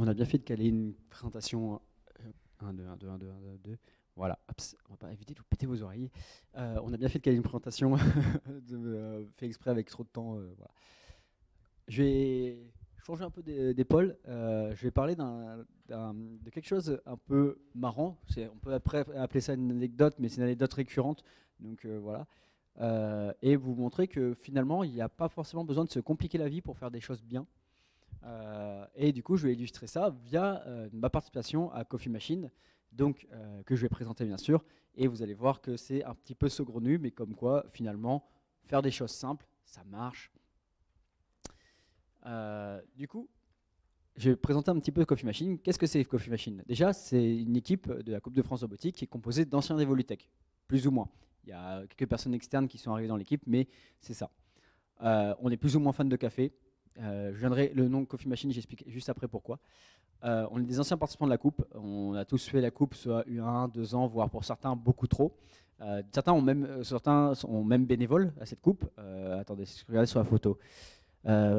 On a bien fait de caler une présentation 1, 2, 1, 2, 1, 2, 1, 2, 2. Voilà, hop, on va pas éviter de vous péter vos oreilles. On a bien fait de caler une présentation fait exprès avec trop de temps. Voilà. Je vais changer un peu d'épaule. Je vais parler de quelque chose un peu marrant. On peut après appeler ça une anecdote, mais c'est une anecdote récurrente. Donc voilà. Et vous montrer que finalement, il n'y a pas forcément besoin de se compliquer la vie pour faire des choses bien. Et du coup, je vais illustrer ça via ma participation à Coffee Machine, donc que je vais présenter bien sûr. Et vous allez voir que c'est un petit peu saugrenu, mais comme quoi, finalement, faire des choses simples, ça marche. Du coup, je vais présenter un petit peu Coffee Machine. Qu'est-ce que c'est Coffee Machine? Déjà, c'est une équipe de la Coupe de France robotique qui est composée d'anciens d'Evolutech, plus ou moins. Il y a quelques personnes externes qui sont arrivées dans l'équipe, mais c'est ça. On est plus ou moins fan de café. Je viendrai le nom Coffee Machine, j'explique juste après pourquoi. On est des anciens participants de la coupe. On a tous fait la coupe, soit 1, 2 ans, voire pour certains beaucoup trop. Certains sont même bénévoles à cette coupe. Attendez, regardez sur la photo.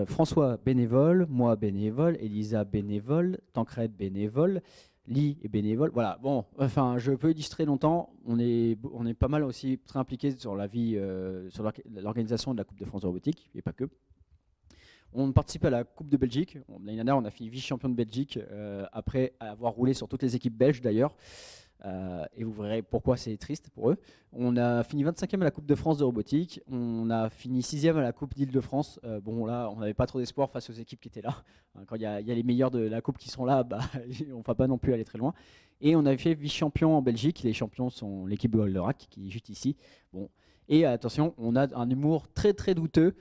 François bénévole, moi bénévole, Elisa bénévole, Tancred bénévole, Lee est bénévole. Voilà, bon, enfin, je peux illustrer longtemps. On est pas mal aussi très impliqués sur la vie, sur l'organisation de la Coupe de France de robotique, et pas que. On participe à la Coupe de Belgique. L'année dernière, on a fini vice-champion de Belgique, après avoir roulé sur toutes les équipes belges d'ailleurs. Et vous verrez pourquoi c'est triste pour eux. On a fini 25e à la Coupe de France de robotique. On a fini 6e à la Coupe d'Île-de-France. Bon, là, on n'avait pas trop d'espoir face aux équipes qui étaient là. Quand il y a les meilleurs de la Coupe qui sont là, bah, on ne va pas non plus aller très loin. Et on avait fait vice-champion en Belgique. Les champions sont l'équipe de Goldorak, qui est juste ici. Bon. Et attention, on a un humour très très douteux.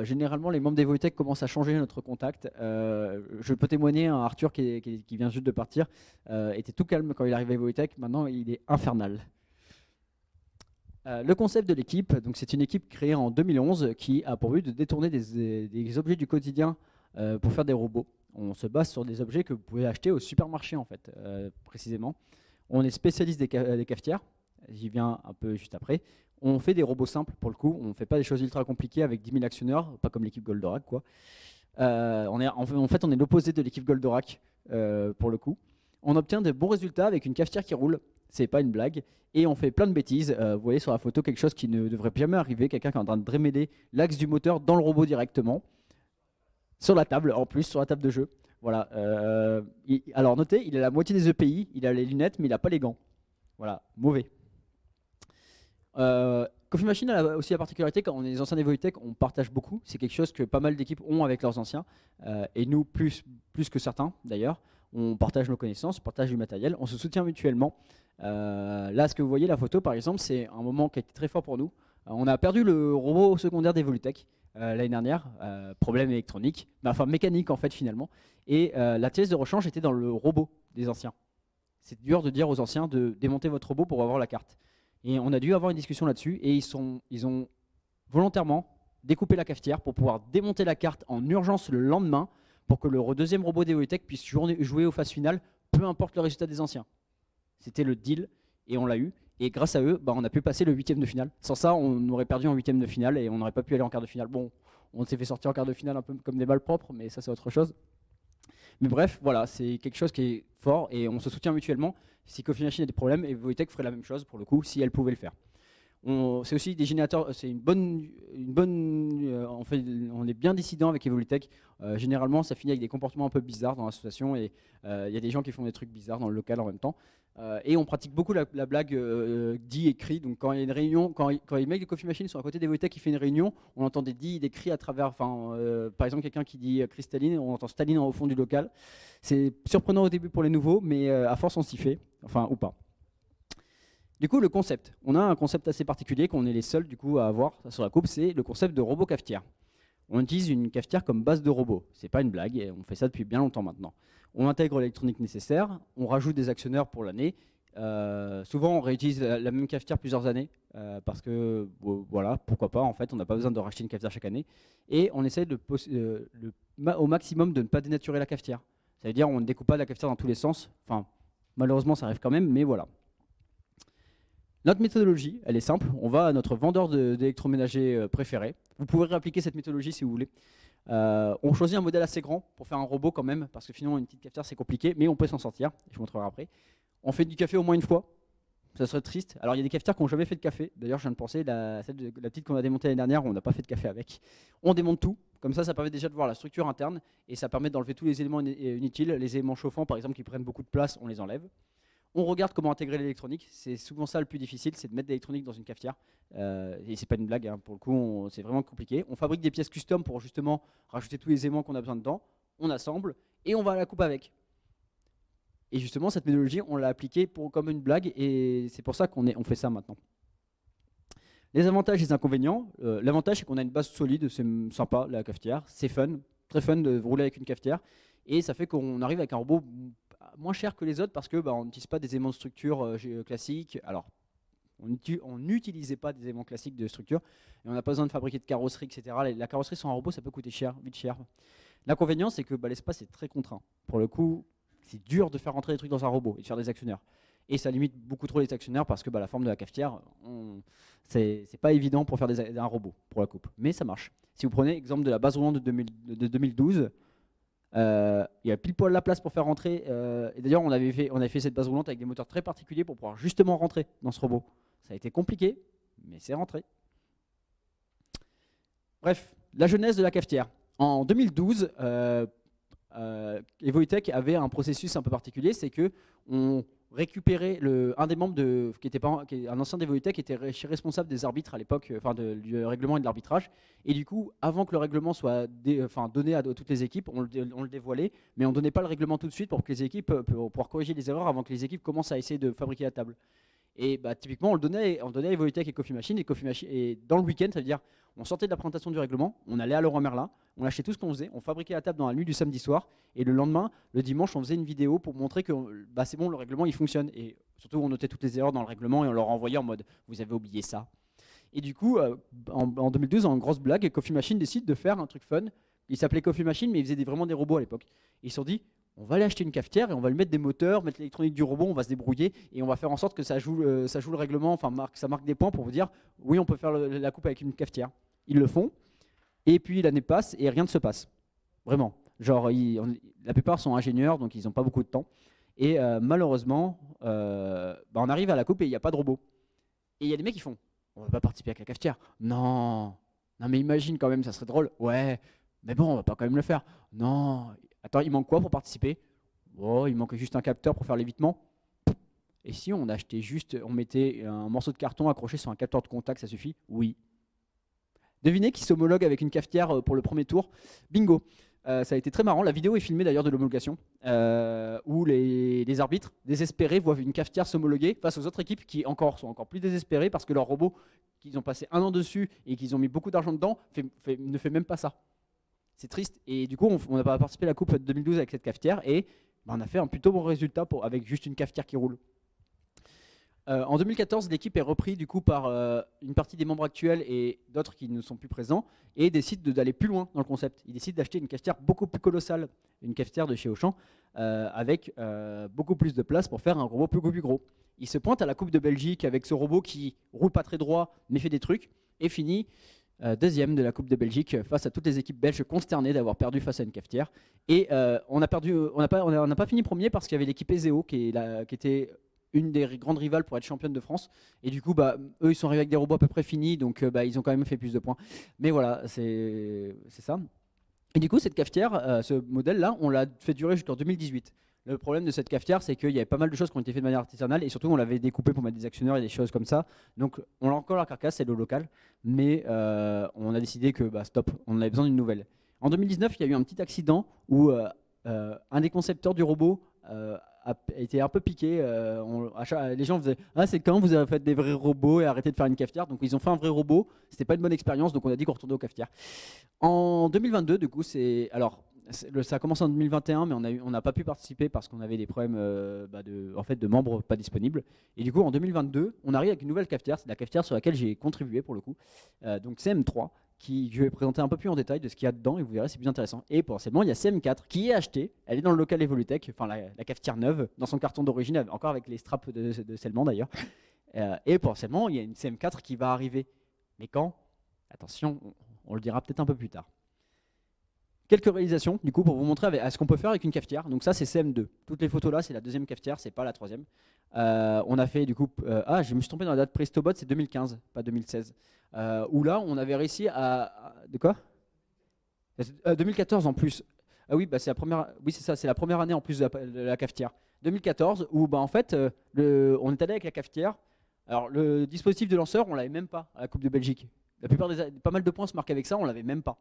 Généralement, les membres d'Evolutech commencent à changer notre contact. Je peux témoigner, hein, Arthur, qui vient juste de partir, était tout calme quand il arrivait à Evolutech. Maintenant, il est infernal. Le concept de l'équipe, donc c'est une équipe créée en 2011 qui a pour but de détourner des objets du quotidien pour faire des robots. On se base sur des objets que vous pouvez acheter au supermarché, en fait, précisément. On est spécialiste des cafetières. J'y viens un peu juste après. On fait des robots simples pour le coup. On ne fait pas des choses ultra compliquées avec 10 000 actionneurs, pas comme l'équipe Goldorak, quoi. En fait, on est l'opposé de l'équipe Goldorak pour le coup. On obtient de bons résultats avec une cafetière qui roule. C'est pas une blague. Et on fait plein de bêtises. Vous voyez sur la photo quelque chose qui ne devrait jamais arriver. Quelqu'un qui est en train de démêler l'axe du moteur dans le robot directement. Sur la table, en plus, sur la table de jeu. Voilà. Alors notez, il a la moitié des EPI, il a les lunettes, mais il n'a pas les gants. Voilà, mauvais. Coffee Machine a aussi la particularité, quand on est des anciens d'Evolutech, on partage beaucoup. C'est quelque chose que pas mal d'équipes ont avec leurs anciens. Et nous, plus que certains d'ailleurs. On partage nos connaissances, on partage du matériel, on se soutient mutuellement. Là, ce que vous voyez, la photo par exemple, c'est un moment qui a été très fort pour nous. On a perdu le robot secondaire d'Evolutech l'année dernière, problème électronique, enfin mécanique en fait finalement. Et la pièce de rechange était dans le robot des anciens. C'est dur de dire aux anciens de démonter votre robot pour avoir la carte. Et on a dû avoir une discussion là-dessus et ils ont volontairement découpé la cafetière pour pouvoir démonter la carte en urgence le lendemain pour que le deuxième robot d'Evolutech puisse jouer aux phases finales, peu importe le résultat des anciens. C'était le deal et on l'a eu. Et grâce à eux, bah, on a pu passer le 8e de finale. Sans ça, on aurait perdu en 8e de finale et on n'aurait pas pu aller en quart de finale. Bon, on s'est fait sortir en quart de finale un peu comme des balles propres, mais ça c'est autre chose. Mais bref, voilà, c'est quelque chose qui est fort et on se soutient mutuellement. Si Coffee Machine a des problèmes, Evolutech ferait la même chose pour le coup, si elle pouvait le faire. C'est aussi des générateurs, c'est une bonne on est bien dissident avec Evolutech. Généralement, ça finit avec des comportements un peu bizarres dans l'association et il y a des gens qui font des trucs bizarres dans le local en même temps. Et on pratique beaucoup la blague dit et cri. Donc quand il y a une réunion, quand les mecs de Coffee Machine sont à côté d'Evolutech qui fait une réunion, on entend des dits, des cris à travers. Par exemple, quelqu'un qui dit Cristaline, on entend Staline au fond du local. C'est surprenant au début pour les nouveaux, mais à force on s'y fait, enfin ou pas. Du coup, le concept. On a un concept assez particulier qu'on est les seuls du coup à avoir sur la coupe, c'est le concept de robot cafetière. On utilise une cafetière comme base de robot. C'est pas une blague, et on fait ça depuis bien longtemps maintenant. On intègre l'électronique nécessaire, on rajoute des actionneurs pour l'année. Souvent, on réutilise la même cafetière plusieurs années parce que voilà, pourquoi pas. En fait, on n'a pas besoin de racheter une cafetière chaque année. Et on essaie au maximum de ne pas dénaturer la cafetière. Ça veut dire on ne découpe pas la cafetière dans tous les sens. Enfin, malheureusement, ça arrive quand même, mais voilà. Notre méthodologie, elle est simple. On va à notre vendeur d'électroménager préféré. Vous pouvez réappliquer cette méthodologie si vous voulez. On choisit un modèle assez grand pour faire un robot quand même, parce que finalement une petite cafetière c'est compliqué, mais on peut s'en sortir, je vous montrerai après. On fait du café au moins une fois, ça serait triste. Alors il y a des cafetières qui n'ont jamais fait de café, d'ailleurs je viens de penser, la petite qu'on a démontée l'année dernière, on n'a pas fait de café avec. On démonte tout, comme ça permet déjà de voir la structure interne, et ça permet d'enlever tous les éléments inutiles, les éléments chauffants par exemple qui prennent beaucoup de place, on les enlève. On regarde comment intégrer l'électronique, c'est souvent ça le plus difficile, c'est de mettre de l'électronique dans une cafetière. Et c'est pas une blague, hein, pour le coup, c'est vraiment compliqué. On fabrique des pièces custom pour justement rajouter tous les aimants qu'on a besoin dedans, on assemble et on va à la coupe avec. Et justement, cette méthodologie, on l'a appliquée comme une blague et c'est pour ça qu'on fait ça maintenant. Les avantages et les inconvénients. L'avantage, c'est qu'on a une base solide, c'est sympa la cafetière, c'est fun, très fun de rouler avec une cafetière. Et ça fait qu'on arrive avec un robot moins cher que les autres parce que on n'utilise pas des éléments de structure classiques. Alors, on n'utilisait pas des éléments classiques de structure et on n'a pas besoin de fabriquer de carrosserie, etc. La carrosserie sur un robot, ça peut coûter cher, vite cher. L'inconvénient, c'est que l'espace est très contraint. Pour le coup, c'est dur de faire rentrer des trucs dans un robot et de faire des actionnaires. Et ça limite beaucoup trop les actionnaires parce que la forme de la cafetière, c'est pas évident pour faire un robot pour la coupe. Mais ça marche. Si vous prenez l'exemple de la base roulante de 2012, il y a pile poil la place pour faire rentrer. Et d'ailleurs, on avait fait cette base roulante avec des moteurs très particuliers pour pouvoir justement rentrer dans ce robot. Ça a été compliqué, mais c'est rentré. Bref, la genèse de la cafetière. En 2012, Evoitech avait un processus un peu particulier, c'est que on récupérait un des membres un ancien d'Evoitech qui était responsable des arbitres à l'époque, du règlement et de l'arbitrage. Et du coup, avant que le règlement soit donné à toutes les équipes, on le dévoilait, mais on ne donnait pas le règlement tout de suite pour que les équipes pour pouvoir corriger les erreurs avant que les équipes commencent à essayer de fabriquer la table. Et typiquement, on donnait à Evoitech et Coffee Machine. Et dans le week-end, ça veut dire on sortait de la présentation du règlement, on allait à Leroy Merlin, on achetait tout ce qu'on faisait, on fabriquait la table dans la nuit du samedi soir, et le lendemain, le dimanche, on faisait une vidéo pour montrer que c'est bon, le règlement il fonctionne. Et surtout, on notait toutes les erreurs dans le règlement et on leur envoyait en mode vous avez oublié ça. Et du coup, en 2012, en grosse blague, Coffee Machine décide de faire un truc fun. Il s'appelait Coffee Machine, mais il faisait vraiment des robots à l'époque. Et ils se sont dit on va aller acheter une cafetière et on va lui mettre des moteurs, mettre l'électronique du robot, on va se débrouiller et on va faire en sorte que ça joue le règlement, enfin ça marque des points pour vous dire oui, on peut faire la coupe avec une cafetière. Ils le font et puis l'année passe et rien ne se passe. Vraiment. Genre, la plupart sont ingénieurs donc ils n'ont pas beaucoup de temps. Et malheureusement, on arrive à la coupe et il n'y a pas de robot. Et il y a des mecs qui font on va pas participer avec la cafetière. Non, mais imagine quand même, ça serait drôle. Ouais, mais bon, on va pas quand même le faire. Non. Attends, il manque quoi pour participer? Oh, il manque juste un capteur pour faire l'évitement. Et si on achetait juste, on mettait un morceau de carton accroché sur un capteur de contact, ça suffit? Oui. Devinez qui s'homologue avec une cafetière pour le premier tour? Bingo. Ça a été très marrant. La vidéo est filmée d'ailleurs de l'homologation, où les arbitres désespérés voient une cafetière s'homologuer face aux autres équipes qui sont encore plus désespérées parce que leur robot, qu'ils ont passé un an dessus et qu'ils ont mis beaucoup d'argent dedans, ne fait même pas ça. C'est triste. Et du coup, on n'a pas participé à la Coupe de 2012 avec cette cafetière et on a fait un plutôt bon résultat avec juste une cafetière qui roule. En 2014, l'équipe est reprise du coup par une partie des membres actuels et d'autres qui ne sont plus présents et décident d'aller plus loin dans le concept. Ils décident d'acheter une cafetière beaucoup plus colossale, une cafetière de chez Auchan, avec beaucoup plus de place pour faire un robot beaucoup plus gros. Ils se pointent à la Coupe de Belgique avec ce robot qui roule pas très droit mais fait des trucs et finit deuxième de la Coupe de Belgique face à toutes les équipes belges consternées d'avoir perdu face à une cafetière. Et on n'a pas fini premier parce qu'il y avait l'équipe Ezeo qui était une des grandes rivales pour être championne de France. Et du coup, eux, ils sont arrivés avec des robots à peu près finis, donc ils ont quand même fait plus de points. Mais voilà, c'est ça. Et du coup, cette cafetière, ce modèle-là, on l'a fait durer jusqu'en 2018. Le problème de cette cafetière, c'est qu'il y avait pas mal de choses qui ont été faites de manière artisanale et surtout, on l'avait découpé pour mettre des actionneurs et des choses comme ça. Donc, on a encore la carcasse, c'est le local, mais on a décidé que stop, on avait besoin d'une nouvelle. En 2019, il y a eu un petit accident où un des concepteurs du robot a été un peu piqué. Les gens faisaient ah, c'est quand vous avez fait des vrais robots et arrêté de faire une cafetière. Donc ils ont fait un vrai robot. C'était pas une bonne expérience, donc on a dit qu'on retournait aux cafetières. En 2022, du coup, ça a commencé en 2021, mais on n'a pas pu participer parce qu'on avait des problèmes de membres pas disponibles. Et du coup, en 2022, on arrive avec une nouvelle cafetière. C'est la cafetière sur laquelle j'ai contribué pour le coup. Donc CM3. Je vais présenter un peu plus en détail de ce qu'il y a dedans et vous verrez, c'est plus intéressant. Et potentiellement, il y a CM4 qui est acheté, elle est dans le local Evolutech, enfin la cafetière neuve, dans son carton d'origine, encore avec les straps de scellement d'ailleurs. Et potentiellement, il y a une CM4 qui va arriver. Mais quand? Attention, on le dira peut-être un peu plus tard. Quelques réalisations, du coup, pour vous montrer à ce qu'on peut faire avec une cafetière. Donc ça, c'est CM2. Toutes les photos là, c'est la deuxième cafetière, c'est pas la troisième. On a fait du coup... je me suis trompé dans la date Prestobot, c'est 2015, pas 2016. Où là, on avait réussi de quoi 2014 en plus. Ah oui, bah c'est la première... Oui, c'est ça, c'est la première année en plus de la cafetière. 2014, où bah, en fait, on est allé avec la cafetière. Alors, le dispositif de lanceur, on l'avait même pas à la Coupe de Belgique. La plupart pas mal de points se marquent avec ça, on l'avait même pas.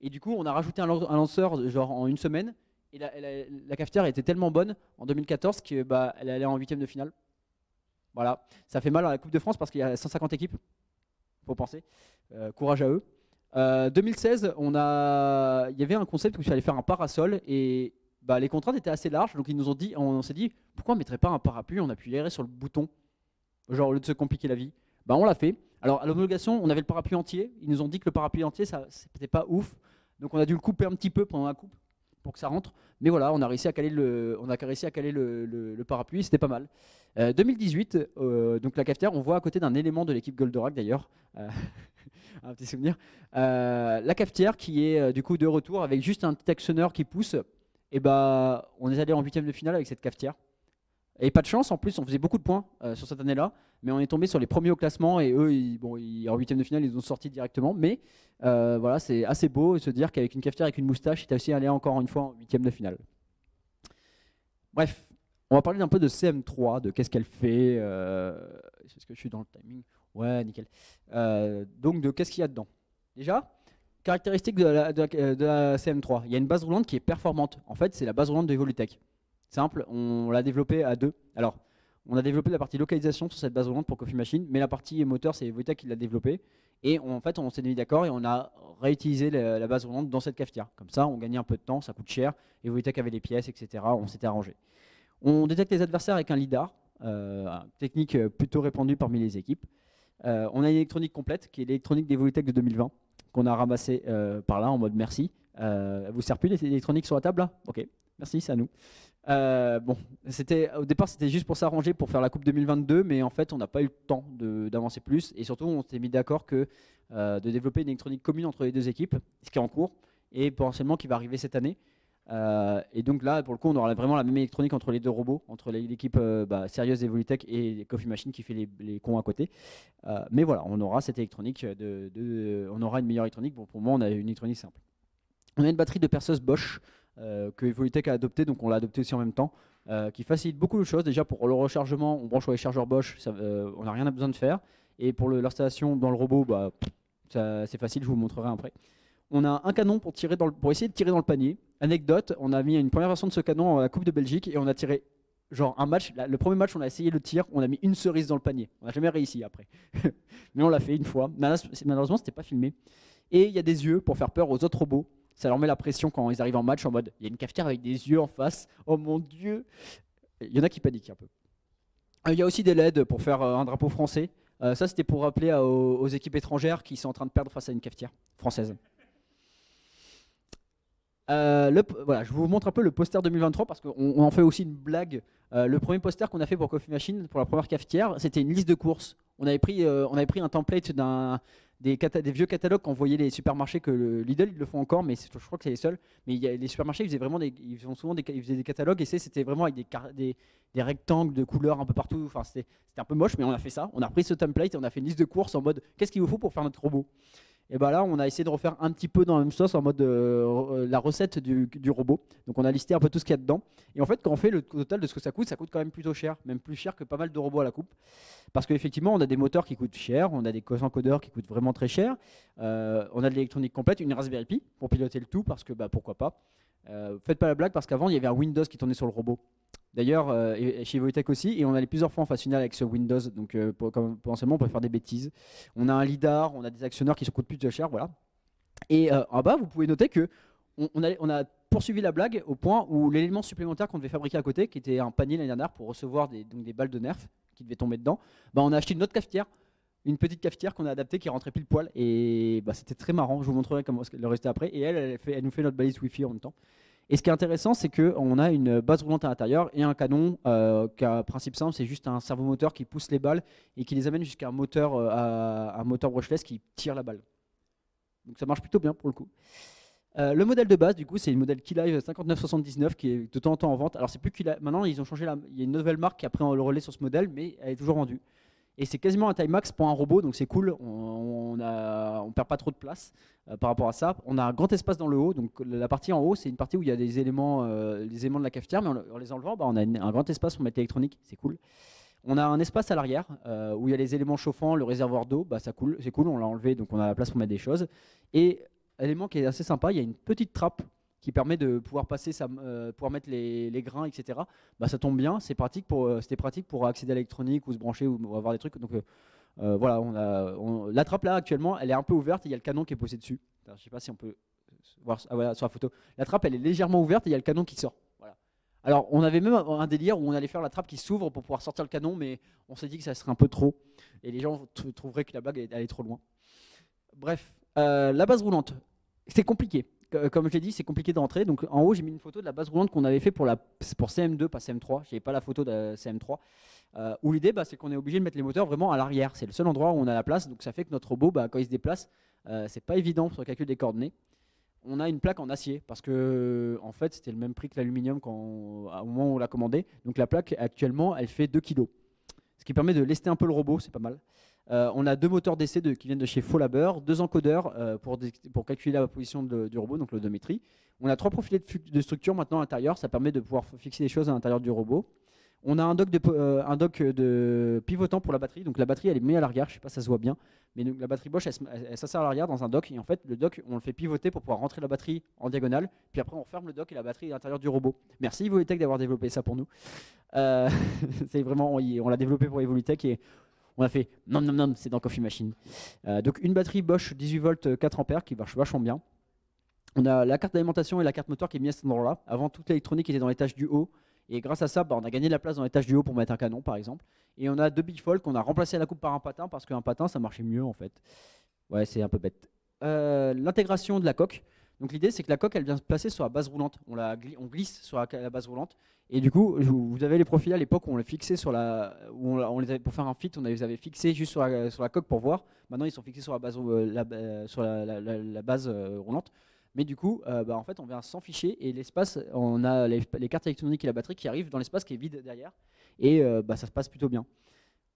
Et du coup, on a rajouté un lanceur genre en une semaine. Et la cafetière était tellement bonne en 2014 qu'elle bah, elle allait en huitième de finale. Voilà, ça fait mal à la Coupe de France parce qu'il y a 150 équipes, faut penser. Courage à eux. 2016, il y avait un concept où il fallait faire un parasol et bah, les contraintes étaient assez larges. Donc ils nous ont dit, on s'est dit, pourquoi on ne mettrait pas un parapluie? On appuierait sur le bouton, genre au lieu de se compliquer la vie. Bah, on l'a fait. Alors à l'homologation, on avait le parapluie entier. Ils nous ont dit que le parapluie entier, ça c'était pas ouf. Donc on a dû le couper un petit peu pendant la coupe pour que ça rentre. Mais voilà, on a réussi à caler le parapluie, c'était pas mal. 2018, donc la cafetière, on voit à côté d'un élément de l'équipe Goldorak d'ailleurs, un petit souvenir. La cafetière qui est du coup de retour avec juste un petit actionneur qui pousse. Et bah, on est allé en huitième de finale avec cette cafetière. Et pas de chance, en plus, on faisait beaucoup de points sur cette année-là, mais on est tombé sur les premiers au classement et eux, en huitième de finale, ils ont sorti directement. Mais voilà, c'est assez beau de se dire qu'avec une cafetière avec une moustache, il t'a aussi allé encore une fois en huitième de finale. Bref, on va parler un peu de CM3, de qu'est-ce qu'elle fait. Est-ce que je suis dans le timing? Ouais, nickel. Donc, de qu'est-ce qu'il y a dedans? Déjà, caractéristique de la CM3, il y a une base roulante qui est performante. En fait, c'est la base roulante de Evolutech. Simple, on l'a développé à deux. Alors, on a développé la partie localisation sur cette base roulante pour Coffee Machine, mais la partie moteur, c'est Evolutech qui l'a développé. Et en fait, on s'est mis d'accord et on a réutilisé la base roulante dans cette cafetière. Comme ça, on gagnait un peu de temps, ça coûte cher. Evolutech avait les pièces, etc. On s'était arrangé. On détecte les adversaires avec un lidar, technique plutôt répandue parmi les équipes. On a une électronique complète, qui est l'électronique d'Evolutech de 2020, qu'on a ramassée par là en mode merci. Elle vous sert plus l'électronique sur la table là? Ok, merci, c'est à nous. Bon, au départ c'était juste pour s'arranger pour faire la coupe 2022, mais en fait on n'a pas eu le temps d'avancer plus et surtout on s'est mis d'accord que de développer une électronique commune entre les deux équipes, ce qui est en cours et potentiellement qui va arriver cette année. Et donc là pour le coup on aura vraiment la même électronique entre les deux robots, entre l'équipe sérieuse d'Evolutech et Coffee Machine qui fait les cons à côté. Mais voilà, on aura cette électronique, on aura une meilleure électronique. Bon, pour moi on a une électronique simple. On a une batterie de perceuse Bosch que Evolutech a adopté, donc on l'a adopté aussi en même temps, qui facilite beaucoup de choses. Déjà pour le rechargement, on branche sur les chargeurs Bosch, on n'a rien besoin de faire. Et pour l'installation dans le robot, c'est facile, je vous montrerai après. On a un canon pour essayer de tirer dans le panier. Anecdote, on a mis une première version de ce canon à la Coupe de Belgique et on a tiré genre un match. Le premier match, on a essayé le tir, on a mis une cerise dans le panier. On n'a jamais réussi après. Mais on l'a fait une fois. Malheureusement, c'était pas filmé. Et il y a des yeux pour faire peur aux autres robots. Ça leur met la pression quand ils arrivent en match en mode il y a une cafetière avec des yeux en face. Oh mon dieu. Il y en a qui paniquent un peu. Il y a aussi des LED pour faire un drapeau français. Ça, c'était pour rappeler aux équipes étrangères qui sont en train de perdre face à une cafetière française. Voilà, je vous montre un peu le poster 2023 parce qu'on en fait aussi une blague. Le premier poster qu'on a fait pour Coffee Machine, pour la première cafetière, c'était une liste de courses. On avait pris un template des vieux catalogues qu'envoyaient les supermarchés, que Lidl ils le font encore, mais je crois que c'est les seuls. Mais les supermarchés ils faisaient des catalogues et c'était vraiment avec des rectangles de couleurs un peu partout. Enfin, c'était un peu moche, mais on a fait ça. On a repris ce template et on a fait une liste de courses en mode qu'est-ce qu'il vous faut pour faire notre robot. Et bah là, on a essayé de refaire un petit peu dans la même sauce en mode la recette du robot. Donc on a listé un peu tout ce qu'il y a dedans. Et en fait, quand on fait le total de ce que ça coûte quand même plutôt cher, même plus cher que pas mal de robots à la coupe. Parce qu'effectivement, on a des moteurs qui coûtent cher, on a des encodeurs qui coûtent vraiment très cher, on a de l'électronique complète, une Raspberry Pi pour piloter le tout, parce que pourquoi pas. Faites pas la blague, parce qu'avant, il y avait un Windows qui tournait sur le robot. D'ailleurs, chez Evolutech aussi, et on allait plusieurs fois en phase finale avec ce Windows, donc potentiellement on peut faire des bêtises. On a un lidar, on a des actionneurs qui se coûtent plus de cher, voilà. Et en bas, vous pouvez noter que on a poursuivi la blague au point où l'élément supplémentaire qu'on devait fabriquer à côté, qui était un panier l'année dernière pour recevoir des balles de nerf qui devaient tomber dedans, on a acheté une autre cafetière, une petite cafetière qu'on a adaptée qui rentrait pile poil, et c'était très marrant. Je vous montrerai comment le restait après. Et elle nous fait notre balise Wi-Fi en même temps. Et ce qui est intéressant, c'est qu'on a une base roulante à l'intérieur et un canon qui a un principe simple, c'est juste un servomoteur qui pousse les balles et qui les amène jusqu'à un moteur brushless qui tire la balle. Donc ça marche plutôt bien pour le coup. Le modèle de base, du coup, c'est une modèle Keylive 5979 qui est de temps en temps en vente. Alors, c'est plus Keylive. Maintenant, ils ont changé. Il y a une nouvelle marque qui a pris le relais sur ce modèle, mais elle est toujours vendue. Et c'est quasiment un taille max pour un robot, donc c'est cool. On perd pas trop de place par rapport à ça. On a un grand espace dans le haut, donc la partie en haut, c'est une partie où il y a des éléments de la cafetière, mais en les enlevant, on a un grand espace pour mettre l'électronique. C'est cool. On a un espace à l'arrière où il y a les éléments chauffants, le réservoir d'eau, c'est cool, on l'a enlevé, donc on a la place pour mettre des choses. Et élément qui est assez sympa, il y a une petite trappe qui permet de pouvoir pouvoir mettre les grains, etc. Ça tombe bien, c'était pratique pour accéder à l'électronique ou se brancher ou avoir des trucs. Donc voilà, la trappe là actuellement, elle est un peu ouverte et il y a le canon qui est posé dessus. Alors, je sais pas si on peut voir voilà, sur la photo. La trappe, elle est légèrement ouverte et il y a le canon qui sort. Voilà. Alors, on avait même un délire où on allait faire la trappe qui s'ouvre pour pouvoir sortir le canon, mais on s'est dit que ça serait un peu trop et les gens trouveraient que la blague allait trop loin. Bref, la base roulante, c'est compliqué. Comme je l'ai dit, c'est compliqué d'entrer. Donc en haut, j'ai mis une photo de la base roulante qu'on avait fait pour CM2, pas CM3. Je n'avais pas la photo de CM3. Où l'idée, c'est qu'on est obligé de mettre les moteurs vraiment à l'arrière. C'est le seul endroit où on a la place. Donc ça fait que notre robot, quand il se déplace, c'est pas évident sur le calcul des coordonnées. On a une plaque en acier parce que en fait, c'était le même prix que l'aluminium au moment où on l'a commandé. Donc la plaque actuellement, elle fait 2 kg. Ce qui permet de lester un peu le robot, c'est pas mal. On a 2 moteurs d'essai qui viennent de chez Faulhaber, 2 encodeurs pour calculer la position du robot, donc l'odométrie. On a 3 profilets de structure maintenant à l'intérieur, ça permet de pouvoir fixer les choses à l'intérieur du robot. On a un dock de pivotant pour la batterie, donc la batterie elle est mise à l'arrière, je ne sais pas si ça se voit bien, mais donc, la batterie Bosch elle s'insère à l'arrière dans un dock, et en fait le dock on le fait pivoter pour pouvoir rentrer la batterie en diagonale, puis après on ferme le dock et la batterie est à l'intérieur du robot. Merci Evolutech d'avoir développé ça pour nous. C'est vraiment, on l'a développé pour Evolutech et on a fait non, c'est dans Coffee Machine. Donc une batterie Bosch 18 volts 4 ampères qui marche vachement bien. On a la carte d'alimentation et la carte moteur qui est mise à cet endroit-là. Avant, toute l'électronique était dans l'étage du haut. Et grâce à ça, on a gagné de la place dans l'étage du haut pour mettre un canon, par exemple. Et on a 2 bifolds qu'on a remplacé à la coupe par un patin parce qu'un patin, ça marchait mieux en fait. Ouais, c'est un peu bête. L'intégration de la coque. Donc l'idée, c'est que la coque, elle vient se placer sur la base roulante. On glisse sur la base roulante. Et du coup, vous avez les profils à l'époque où on les fixait sur pour faire un fit, on les avait fixés juste sur la coque pour voir. Maintenant, ils sont fixés sur la base, sur la base roulante. Mais du coup, en fait, on vient sans fichier et l'espace, on a les cartes électroniques et la batterie qui arrivent dans l'espace qui est vide derrière. Et ça se passe plutôt bien.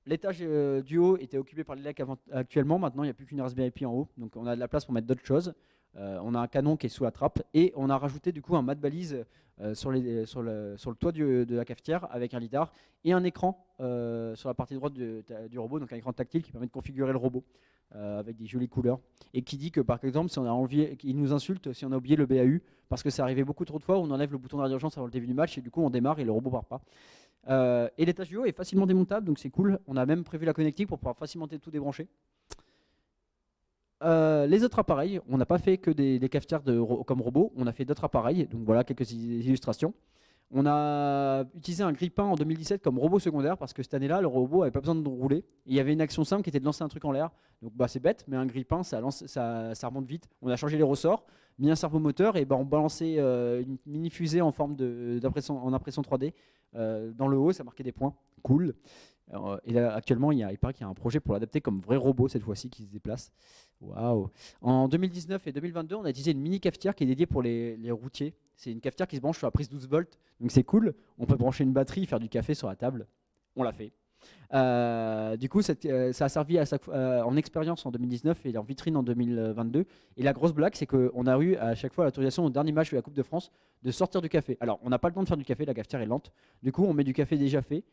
L'étage du haut était occupé par l'ELEC actuellement. Maintenant, il n'y a plus qu'une Raspberry Pi en haut. Donc, on a de la place pour mettre d'autres choses. On a un canon qui est sous la trappe. Et on a rajouté du coup un mat de balise sur le toit de la cafetière avec un lidar et un écran sur la partie droite du robot. Donc, un écran tactile qui permet de configurer le robot avec des jolies couleurs. Et qui dit que par exemple, si on a enlevé, il nous insulte si on a oublié le BAU. Parce que c'est arrivé beaucoup trop de fois où on enlève le bouton d'arrêt d'urgence avant le début du match. Et du coup, on démarre et le robot part pas. Et l'étage du haut est facilement démontable, donc c'est cool. On a même prévu la connectique pour pouvoir facilement tout débrancher. Les autres appareils, on n'a pas fait que des cafetières comme robots, on a fait d'autres appareils, donc voilà quelques illustrations. On a utilisé un grille-pain en 2017 comme robot secondaire parce que cette année-là, le robot n'avait pas besoin de rouler. Il y avait une action simple qui était de lancer un truc en l'air. Donc c'est bête, mais un grille-pain, ça remonte vite. On a changé les ressorts, mis un servomoteur et on balançait une mini fusée en forme en impression 3D dans le haut, ça marquait des points. Cool. Et là, actuellement, il paraît qu'il y a un projet pour l'adapter comme vrai robot cette fois-ci qui se déplace. Waouh. En 2019 et 2022, on a utilisé une mini cafetière qui est dédiée pour les routiers. C'est une cafetière qui se branche sur la prise 12 volts, donc c'est cool. On peut brancher une batterie, faire du café sur la table. On l'a fait. Du coup, ça a servi en expérience en 2019 et en vitrine en 2022. Et la grosse blague, c'est qu'on a eu à chaque fois l'autorisation au dernier match de la Coupe de France de sortir du café. Alors, on n'a pas le temps de faire du café, la cafetière est lente. Du coup, on met du café déjà fait.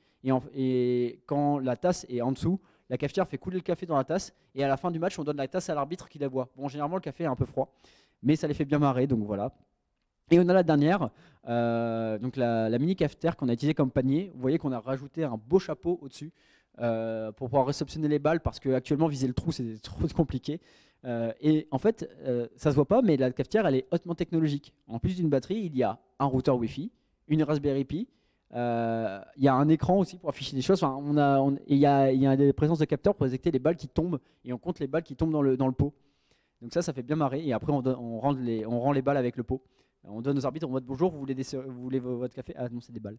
Et quand la tasse est en dessous, la cafetière fait couler le café dans la tasse. Et à la fin du match, on donne la tasse à l'arbitre qui la boit. Bon, généralement, le café est un peu froid, mais ça les fait bien marrer, donc voilà. Et on a la dernière, donc la mini cafetière qu'on a utilisée comme panier. Vous voyez qu'on a rajouté un beau chapeau au-dessus pour pouvoir réceptionner les balles parce qu'actuellement viser le trou c'est trop compliqué. Et en fait, ça se voit pas, mais la cafetière elle est hautement technologique. En plus d'une batterie, il y a un routeur Wi-Fi, une Raspberry Pi. Il y a un écran aussi pour afficher des choses. Enfin, il y a des présences de capteurs pour détecter les balles qui tombent et on compte les balles qui tombent dans le pot. Donc ça fait bien marrer. Et après, on rend les balles avec le pot. On donne aux arbitres en mode bonjour, vous voulez votre café? Ah non, c'est des balles.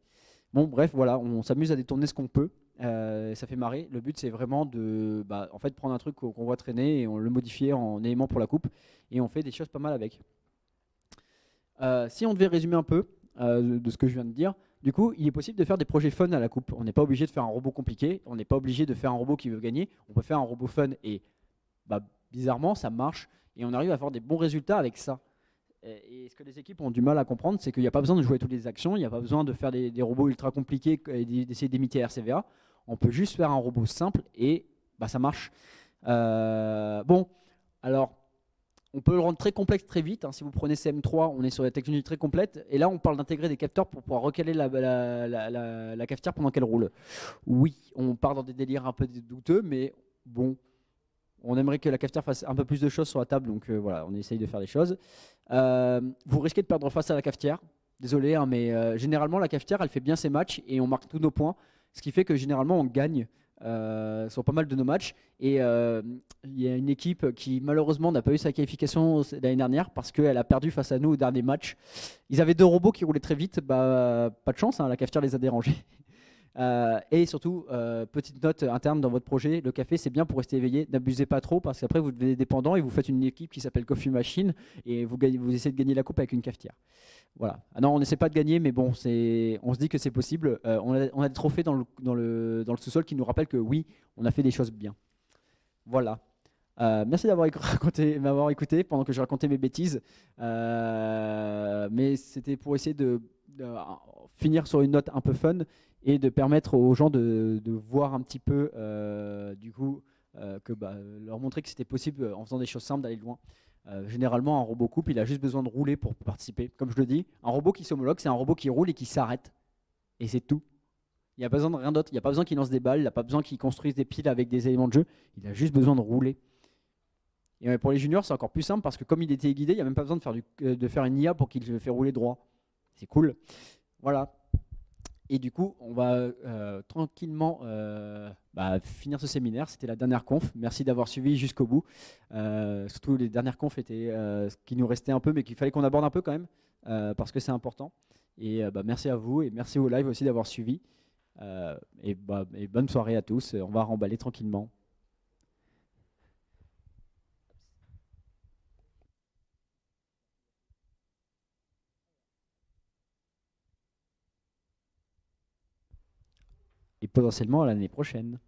Bon, bref, voilà, on s'amuse à détourner ce qu'on peut. Ça fait marrer. Le but, c'est vraiment de en fait, prendre un truc qu'on voit traîner et on le modifier en élément pour la coupe. Et on fait des choses pas mal avec. Si on devait résumer un peu de ce que je viens de dire, du coup, il est possible de faire des projets fun à la coupe. On n'est pas obligé de faire un robot compliqué, on n'est pas obligé de faire un robot qui veut gagner. On peut faire un robot fun et bah, bizarrement, ça marche et on arrive à avoir des bons résultats avec ça. Et ce que les équipes ont du mal à comprendre, c'est qu'il n'y a pas besoin de jouer toutes les actions, il n'y a pas besoin de faire des robots ultra compliqués et d'essayer d'imiter RCVA. On peut juste faire un robot simple et bah, ça marche. Bon, alors on peut le rendre très complexe très vite, hein. Si vous prenez CM3, on est sur la technologie très complète. Et là, on parle d'intégrer des capteurs pour pouvoir recaler la cafetière pendant qu'elle roule. Oui, on part dans des délires un peu douteux, mais bon, on aimerait que la cafetière fasse un peu plus de choses sur la table. Donc voilà, on essaye de faire des choses. Vous risquez de perdre face à la cafetière. Désolé, hein, mais généralement, la cafetière, elle fait bien ses matchs et on marque tous nos points. Ce qui fait que généralement, on gagne sur pas mal de nos matchs. Et il y a une équipe qui malheureusement n'a pas eu sa qualification l'année dernière parce qu'elle a perdu face à nous au dernier match. Ils avaient deux robots qui roulaient très vite. Bah, pas de chance, hein, la cafetière les a dérangés. Et surtout, petite note interne dans votre projet, le café c'est bien pour rester éveillé, n'abusez pas trop parce qu'après vous devenez dépendant et vous faites une équipe qui s'appelle Coffee Machine et vous essayez de gagner la coupe avec une cafetière. Voilà. Ah non, on n'essaie pas de gagner, mais bon, on se dit que c'est possible. On a des trophées dans le sous-sol qui nous rappellent que oui, on a fait des choses bien. Voilà. Merci d'avoir m'avoir écouté pendant que je racontais mes bêtises. Mais c'était pour essayer de finir sur une note un peu fun et de permettre aux gens de voir un petit peu, du coup, que leur montrer que c'était possible en faisant des choses simples d'aller loin. Généralement, un robot coupe, il a juste besoin de rouler pour participer. Comme je le dis, un robot qui s'homologue, c'est un robot qui roule et qui s'arrête. Et c'est tout. Il n'y a pas besoin de rien d'autre. Il n'y a pas besoin qu'il lance des balles, il n'a pas besoin qu'il construise des piles avec des éléments de jeu. Il a juste besoin de rouler. Et pour les juniors, c'est encore plus simple parce que comme il était guidé, il n'y a même pas besoin de faire une IA pour qu'il le fait rouler droit. C'est cool. Voilà. Et du coup, on va tranquillement finir ce séminaire. C'était la dernière conf. Merci d'avoir suivi jusqu'au bout. Surtout les dernières confs étaient ce qui nous restait un peu, mais qu'il fallait qu'on aborde un peu quand même, parce que c'est important. Et merci à vous et merci au live aussi d'avoir suivi. Et bonne soirée à tous. On va remballer tranquillement. Et potentiellement à l'année prochaine.